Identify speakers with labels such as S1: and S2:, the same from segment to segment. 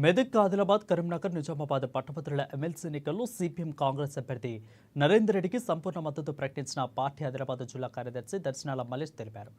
S1: మెదక్, ఆదిలాబాద్, కరీంనగర్, నిజామాబాద్ పట్టభద్రుల ఎమ్మెల్సీ ఎన్నికల్లో సిపిఎం కాంగ్రెస్ అభ్యర్థి నరేందర్ రెడ్డికి సంపూర్ణ మద్దతు ప్రకటించిన పార్టీ ఆదిలాబాద్ జిల్లా కార్యదర్శి దర్శనాల మల్లేష్ తెలిపారు.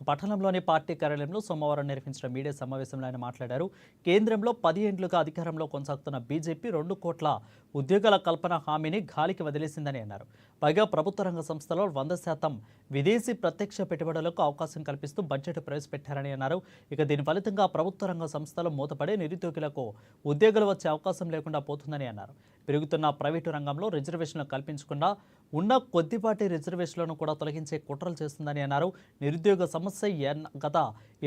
S1: పట్టణంలోని పార్టీ కార్యాలయంలో సోమవారం నిర్వహించిన మీడియా సమావేశంలో ఆయన మాట్లాడారు. కేంద్రంలో 10 ఏళ్లుగా అధికారంలో కొనసాగుతున్న బీజేపీ 2 కోట్ల ఉద్యోగాల కల్పన హామీని గాలికి వదిలేసిందని అన్నారు. పైగా ప్రభుత్వ రంగ సంస్థలో 100% విదేశీ ప్రత్యక్ష పెట్టుబడులకు అవకాశం కల్పిస్తూ బడ్జెట్ ప్రవేశపెట్టారని అన్నారు. ఇక దీని ఫలితంగా ప్రభుత్వ రంగ సంస్థలు మూతపడే నిరుద్యోగులకు ఉద్యోగాలు వచ్చే అవకాశం లేకుండా పోతుందని అన్నారు. పెరుగుతున్న ప్రైవేటు రంగంలో రిజర్వేషన్లు కల్పించకుండా ఉన్న కొద్దిపాటి రిజర్వేషన్లను కూడా తొలగించే కుట్రలు చేస్తుందని అన్నారు. నిరుద్యోగ సమస్య గత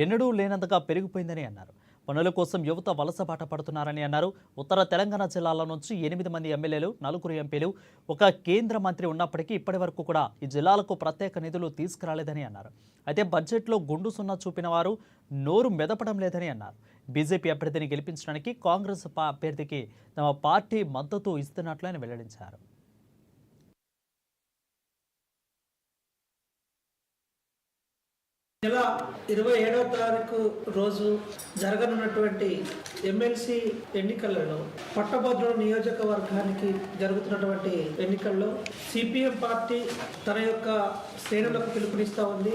S1: ఎన్నడూ లేనంతగా పెరిగిపోయిందని అన్నారు. పనుల కోసం యువత వలసబాట పడుతున్నారని అన్నారు. ఉత్తర తెలంగాణ జిల్లాల నుంచి 8 మంది ఎమ్మెల్యేలు, 4 ఎంపీలు, ఒక కేంద్ర మంత్రి ఉన్నప్పటికీ ఇప్పటి వరకు కూడా ఈ జిల్లాలకు ప్రత్యేక నిధులు తీసుకురాలేదని అన్నారు. అయితే బడ్జెట్లో గుండు సున్నా చూపిన వారు నోరు మెదపడం లేదని అన్నారు. బీజేపీ అభ్యర్థిని గెలిపించడానికి కాంగ్రెస్ అభ్యర్థికి తమ పార్టీ మద్దతు ఇస్తున్నట్లు ఆయన వెల్లడించారు.
S2: నెల 27వ తారీఖు రోజు జరగనున్నటువంటి ఎమ్మెల్సీ ఎన్నికలలో పట్టభద్రుల నియోజకవర్గానికి జరుగుతున్నటువంటి ఎన్నికల్లో సిపిఎం పార్టీ తన యొక్క శ్రేణులకు పిలుపునిస్తూ ఉంది.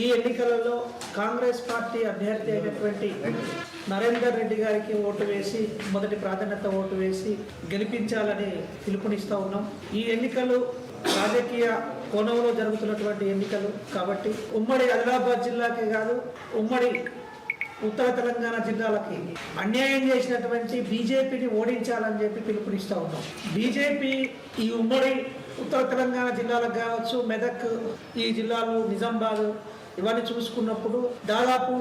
S2: ఈ ఎన్నికలలో కాంగ్రెస్ పార్టీ అభ్యర్థి అయినటువంటి నరేందర్ రెడ్డి గారికి ఓటు వేసి మొదటి ప్రాధాన్యత ఓటు వేసి గెలిపించాలని పిలుపునిస్తూ ఉన్నాం. ఈ ఎన్నికలు రాజకీయ కోణంలో జరుగుతున్నటువంటి ఎన్నికలు కాబట్టి ఉమ్మడి ఆదిలాబాద్ జిల్లాకే కాదు, ఉమ్మడి ఉత్తర తెలంగాణ జిల్లాలకి అన్యాయం చేసినటువంటి బీజేపీని ఓడించాలని చెప్పి పిలుపునిస్తూ ఉన్నాం. బీజేపీ ఈ ఉమ్మడి ఉత్తర తెలంగాణ జిల్లాలకు కావచ్చు, మెదక్ ఈ జిల్లాలు, నిజామాబాద్ ఇవన్నీ చూసుకున్నప్పుడు దాదాపు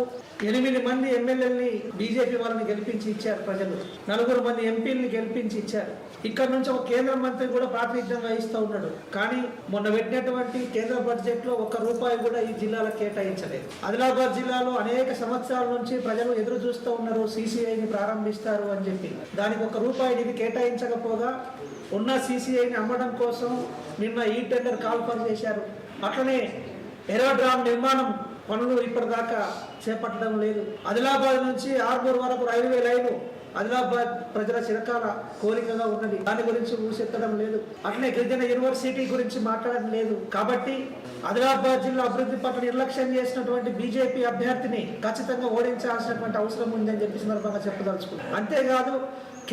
S2: 8 మంది ఎమ్మెల్యేలని బీజేపీ వాళ్ళని గెలిపించి ఇచ్చారు ప్రజలు, 4 మంది ఎంపీలని గెలిపించి ఇచ్చారు. ఇక్కడ నుంచి ఒక కేంద్ర మంత్రి కూడా ప్రాతినిధ్యం వహిస్తూ ఉన్నాడు. కానీ మొన్న పెట్టినటువంటి కేంద్ర బడ్జెట్ లో ₹1 కూడా ఈ జిల్లాలకు కేటాయించలేదు. ఆదిలాబాద్ జిల్లాలో అనేక సంవత్సరాల నుంచి ప్రజలు ఎదురు చూస్తూ ఉన్నారు, సిసిఐని ప్రారంభిస్తారు అని చెప్పి. దానికి ₹1 నిధి కేటాయించకపోగా ఉన్న సిసిఐని అమ్మడం కోసం నిన్న ఈ టెండర్ కాల్ఫర్ చేశారు. అట్లనే ఏరోడ్రామ్ నిర్మాణం పనులు ఇప్పటిదాకా చేపట్టడం లేదు. ఆదిలాబాద్ నుంచి ఆర్మూర్ వరకు రైల్వే లైను ఆదిలాబాద్ ప్రజల చిరకాల కోరికగా ఉన్నది, దాని గురించి ఊసెత్తడం లేదు. అట్లనే గిరిజన యూనివర్సిటీ గురించి మాట్లాడడం లేదు. కాబట్టి ఆదిలాబాద్ జిల్లా అభివృద్ధి పట్ల నిర్లక్ష్యం చేసినటువంటి బీజేపీ అభ్యర్థిని ఖచ్చితంగా ఓడించాల్సినటువంటి అవసరం ఉందని చెప్పి సందర్భంగా చెప్పదలుచుకున్నాం. అంతేకాదు,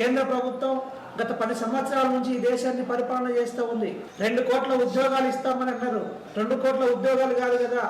S2: కేంద్ర ప్రభుత్వం గత 10 సంవత్సరాల నుంచి ఈ దేశాన్ని పరిపాలన చేస్తూ ఉంది. 2 కోట్ల ఉద్యోగాలు ఇస్తామని అన్నారు. 2 కోట్ల ఉద్యోగాలు కాదు కదా,